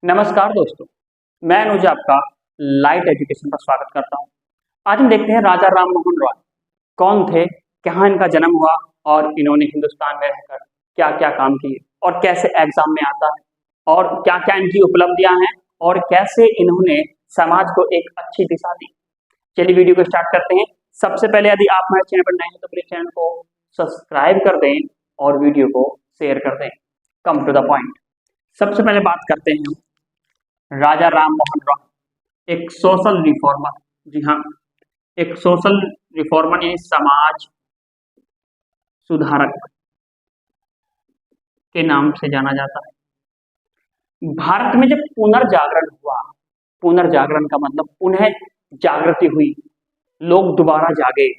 नमस्कार दोस्तों, मैं अनुज आपका लाइट एजुकेशन पर स्वागत करता हूं। आज हम देखते हैं राजा राम मोहन रॉय कौन थे, कहाँ इनका जन्म हुआ और इन्होंने हिंदुस्तान में रहकर क्या-क्या काम किए और कैसे एग्जाम में आता है और क्या-क्या इनकी उपलब्धियां हैं और कैसे इन्होंने समाज को एक अच्छी दिशा दी। चलिए वीडियो को स्टार्ट करते हैं। सबसे पहले यदि आप हमारे चैनल पर नए हैं तो प्लीज चैनल को सब्सक्राइब कर दें और वीडियो को शेयर कर दें। Come to the point. सबसे पहले बात करते हैं राजा राम मोहन रॉय एक सोशल रिफॉर्मर। जी हाँ, एक सोशल रिफॉर्मर यानी समाज सुधारक के नाम से जाना जाता है। भारत में जब पुनर्जागरण हुआ, पुनर्जागरण का मतलब पुनः जागृति हुई, लोग दोबारा जागे,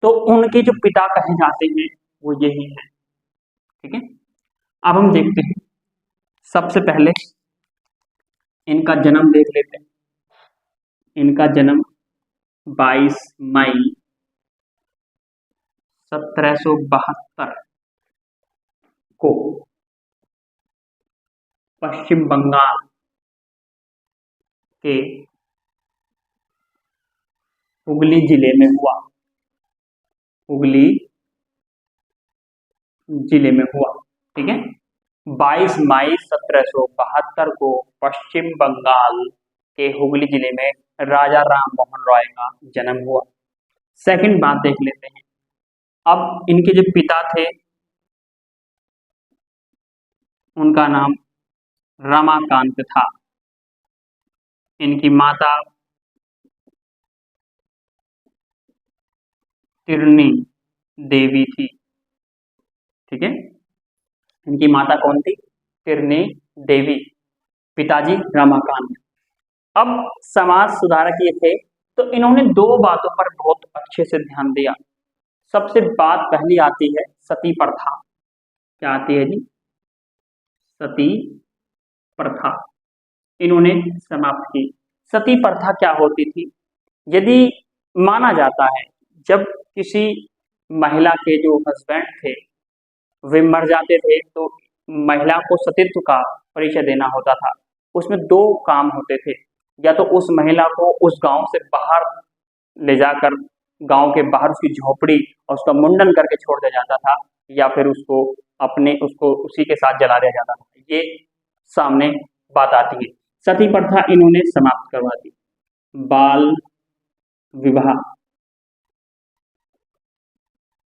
तो उनके जो पिता कहे जाते हैं वो यही है। ठीक है, अब हम देखते हैं। सबसे पहले इनका जन्म देख लेते हैं। इनका जन्म 22 मई 1772 को पश्चिम बंगाल के हुगली जिले में हुआ। हुगली जिले में हुआ। ठीक है, 22 मई 1772 को पश्चिम बंगाल के हुगली जिले में राजा राम मोहन रॉय का जन्म हुआ। सेकंड बात देख लेते हैं। अब इनके जो पिता थे उनका नाम रमाकांत था। इनकी माता तिरनी देवी थी। ठीक है, इनकी माता कौन थी? तिरनी देवी। पिताजी रमाकांत। अब समाज सुधारक ये थे तो इन्होंने दो बातों पर बहुत अच्छे से ध्यान दिया। सबसे बात पहली आती है सती प्रथा। क्या आती है जी? सती प्रथा इन्होंने समाप्त की। सती प्रथा क्या होती थी? यदि माना जाता है जब किसी महिला के जो हस्बैंड थे वे मर जाते थे तो महिला को सतीत्व का परिचय देना होता था। उसमें दो काम होते थे, या तो उस महिला को उस गांव से बाहर ले जाकर गांव के बाहर उसकी झोपड़ी और उसका मुंडन करके छोड़ दिया जाता था, या फिर उसको उसी के साथ जला दिया जाता था। ये सामने बात आती है। सती प्रथा इन्होंने समाप्त करवा दी। बाल विवाह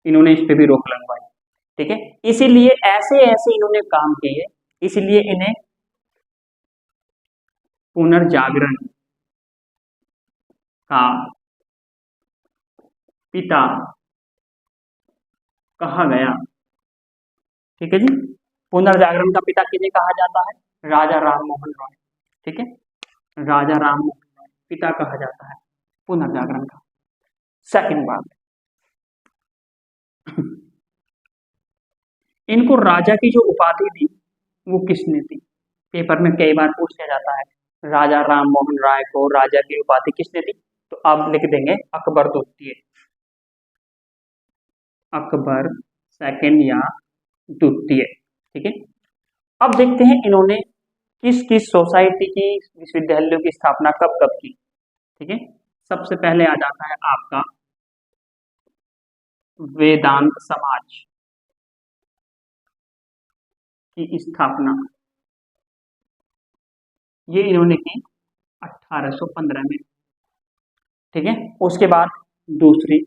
इन्होंने इस पे भी रोक लगवाई। ठीक है, इसीलिए ऐसे ऐसे इन्होंने काम किए, इसलिए इन्हें पुनर्जागरण का पिता कहा गया। ठीक है जी, पुनर्जागरण का पिता किन्हें कहा जाता है? राजा राम मोहन रॉय। ठीक है, राजा राम मोहन रॉय पिता कहा जाता है पुनर्जागरण का। सेकंड बात, इनको राजा की जो उपाधि दी वो किसने दी? पेपर में कई बार पूछा जाता है राजा राम मोहन राय को राजा की उपाधि किसने दी, तो आप लिख देंगे अकबर द्वितीय। अकबर सेकंड या द्वितीय। ठीक है, अब देखते हैं इन्होंने किस किस सोसाइटी की विश्वविद्यालयों की स्थापना कब कब की। ठीक है, सबसे पहले आ जाता है आपका वेदांत समाज की स्थापना। ये इन्होंने की 1815 में। ठीक है, उसके बाद दूसरी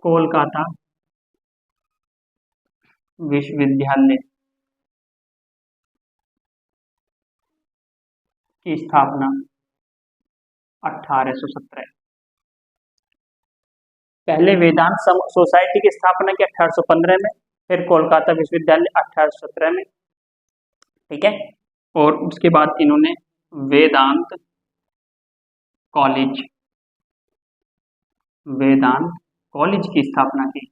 कोलकाता विश्वविद्यालय की स्थापना 1817। पहले वेदांत सोसाइटी की स्थापना की 1815 में, फिर कोलकाता विश्वविद्यालय 1817 में। ठीक है, और उसके बाद इन्होंने वेदांत कॉलेज वेदांत कॉलेज की स्थापना की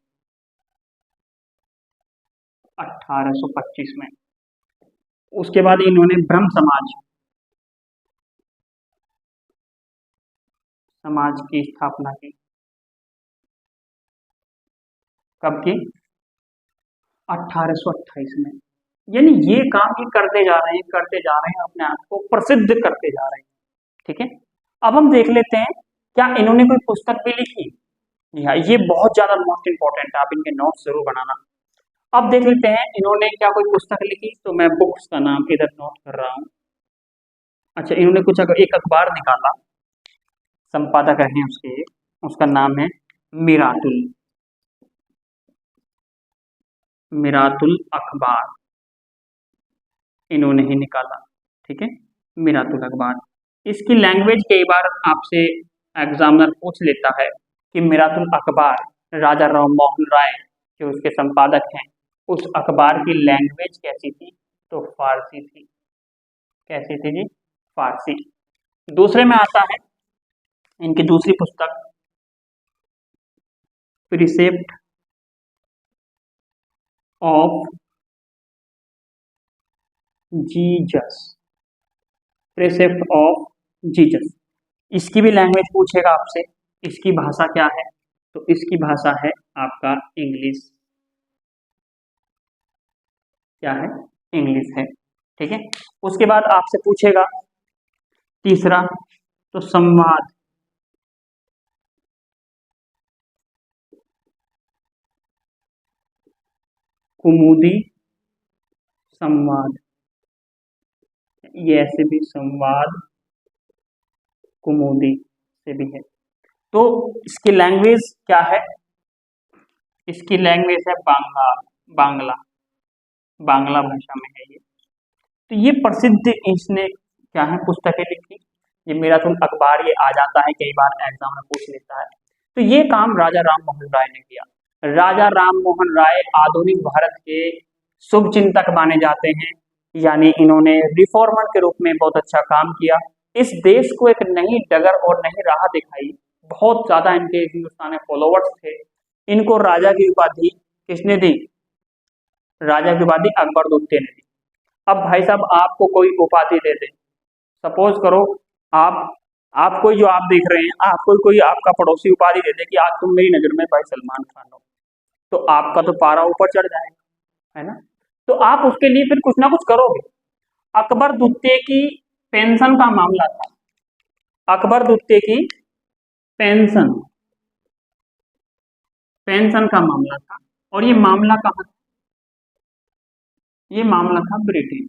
1825 में। उसके बाद इन्होंने ब्रह्म समाज की स्थापना की। कब की? 1828 में। यानी ये काम ये करते जा रहे हैं, करते जा रहे हैं, अपने आप को प्रसिद्ध करते जा रहे हैं। ठीक है, अब हम देख लेते हैं क्या इन्होंने कोई पुस्तक भी लिखी। जी हाँ, ये बहुत ज्यादा मोस्ट इंपॉर्टेंट है, आप इनके नोट्स जरूर बनाना। अब देख लेते हैं इन्होंने क्या कोई पुस्तक लिखी, तो मैं बुक्स का नाम इधर नोट कर रहा हूँ। अच्छा, इन्होंने कुछ एक अखबार निकाला, संपादक हैं उसके, उसका नाम है मिरातुल, मिरातुल अखबार इन्होंने ही निकाला। ठीक है, मिरातुल अखबार। इसकी लैंग्वेज कई बार आपसे एग्जामिनर पूछ लेता है कि मिरातुल अखबार राजा राम मोहन राय जो उसके संपादक हैं, उस अखबार की लैंग्वेज कैसी थी, तो फारसी थी। कैसी थी जी, फारसी। दूसरे में आता है इनकी दूसरी पुस्तक precept of Jesus, precept of Jesus. इसकी भी लैंग्वेज पूछेगा आपसे, इसकी भाषा क्या है, तो इसकी भाषा है आपका इंग्लिश। क्या है, इंग्लिश है। ठीक है, उसके बाद आपसे पूछेगा तीसरा, तो संवाद, कुमुदी संवाद, ये ऐसे भी संवाद कुमुदी से भी है। तो इसकी लैंग्वेज क्या है, इसकी लैंग्वेज है बांग्ला, बांग्ला भाषा में है ये। तो ये प्रसिद्ध इसने क्या है पुस्तकें लिखी। ये मिरातुल अखबार ये आ जाता है, कई बार एग्जाम में पूछ लेता है। तो ये काम राजा राम मोहन राय ने किया। राजा राम मोहन राय आधुनिक भारत के शुभ चिंतक माने जाते हैं, यानी इन्होंने रिफॉर्मर के रूप में बहुत अच्छा काम किया, इस देश को एक नई डगर और नई राह दिखाई। बहुत ज्यादा इनके हिंदुस्तान में फॉलोवर्स थे। इनको राजा की उपाधि किसने दी, राजा की उपाधि अकबर द्वितीय ने दी। अब भाई साहब आपको कोई उपाधि दे दे, सपोज करो आप कोई जो आप देख रहे हैं, आपको कोई आपका पड़ोसी उपाधि दे दे कि आज तुम मेरी नजर में भाई सलमान खान हो, तो आपका तो पारा ऊपर चढ़ जाएगा, है ना। तो आप उसके लिए फिर कुछ ना कुछ करोगे। अकबर द्वितीय की पेंशन का मामला था, अकबर द्वितीय की पेंशन, पेंशन का मामला था, और ये मामला कहाँ, ये मामला था ब्रिटेन।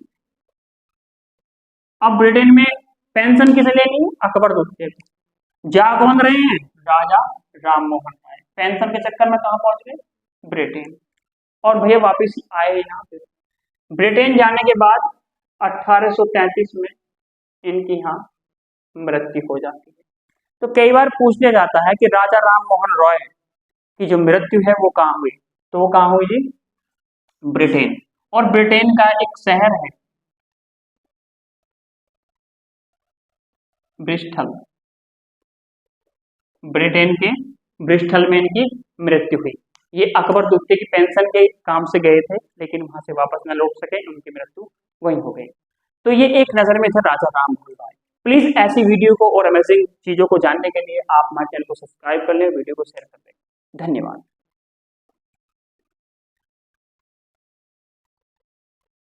अब ब्रिटेन में पेंशन किसे लेनी है, अकबर द्वितीय को। जा कौन रहे हैं, राजा राम मोहन राय। पेंशन के चक्कर में कहाँ पहुंच गए, ब्रिटेन। और भैया वापिस आए यहाँ पे। ब्रिटेन जाने के बाद 1833 में इनकी यहाँ मृत्यु हो जाती है। तो कई बार पूछ लिया जाता है कि राजा राम मोहन रॉय की जो मृत्यु है वो कहाँ हुई, तो वो कहाँ हुई जी, ब्रिटेन। और ब्रिटेन का एक शहर है ब्रिस्टल, ब्रिटेन के ब्रिस्टल में इनकी मृत्यु हुई। ये अकबर द्वितीय की पेंशन के काम से गए थे, लेकिन वहां से वापस न लौट सके, उनकी मृत्यु वहीं हो गई। तो ये एक नजर में था राजा राम मोहन राय। प्लीज ऐसी वीडियो को और अमेजिंग चीजों को जानने के लिए आप हमारे चैनल को सब्सक्राइब कर लें, वीडियो को शेयर कर दें। धन्यवाद।